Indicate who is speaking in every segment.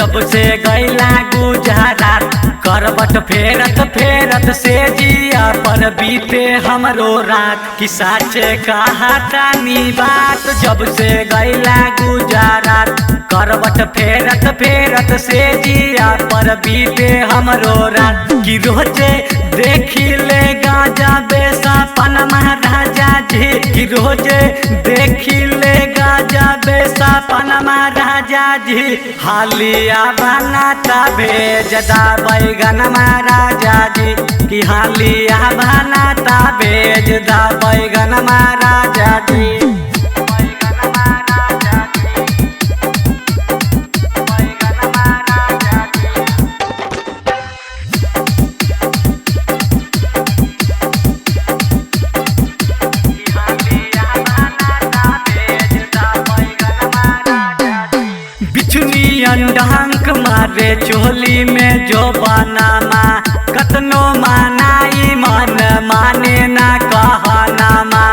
Speaker 1: जब से गैला गुजरात, करवट फेरत फेरत से जिया पर बीते हमरो रात। कि साचे कहा तानी बात, जब से गैला गुजरात, करवट फेरत फेरत से जिया पर बीते हमरो रात। कि रोजे देखी ले गाजा बेसा पन महाराजा जी, कि रोजे देखी ले गाजा बेसा पन महाराजा जी। हालिया बनाता भेजदा बैगन महाराजा जी, कि हालिया बनाता भेजदा बैगन महाराजा जी। डंक मारे चोली में जो बनामा, कतनो मानाई मन माने ना कहनामा।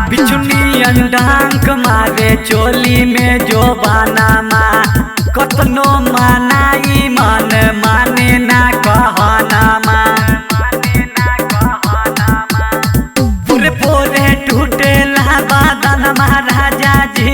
Speaker 1: बिचुनियन डंक मारे चोली में जो बनामा, कतनो मानाई मन माने ना कहनामा। पूरे पूरे टूटेला बादन महाराजा जी,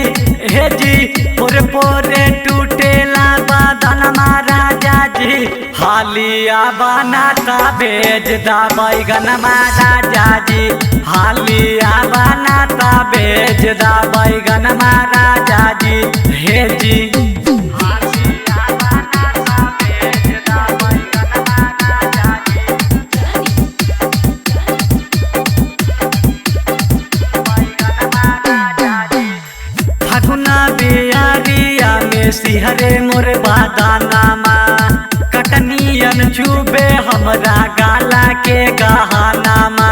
Speaker 1: हे जी पूरे पूरे टूटेला बादन महाराजा जी। हालिया बनाता भेजदा बैगन महाराजा जी, हालिया बनाता भेजदा बैगन महाराजा जी, हे जी। बियारिया में सिहरे मोर बादानामा, कटनियन चुबे हमरा गाला के गहनामा।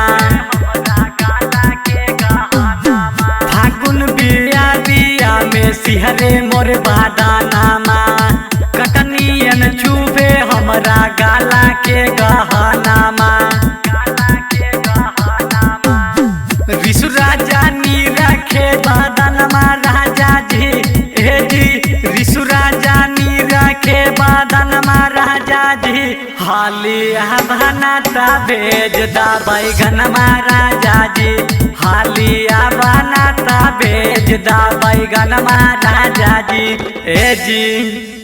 Speaker 1: फागुन बियारिया में सिहरे मोर बादानामा, कटनियन चुबे हमरा गाला के गहनामा। विशु राजा नी रखे बादन महाराजा जी, हे जी विशु राजा नी रखे बादन महाराजा जी। हालिया बनाता भेजदा बैगन महाराजा जी, हालिया बनाता भेजदा बैगन महाराजा जी, हे जी।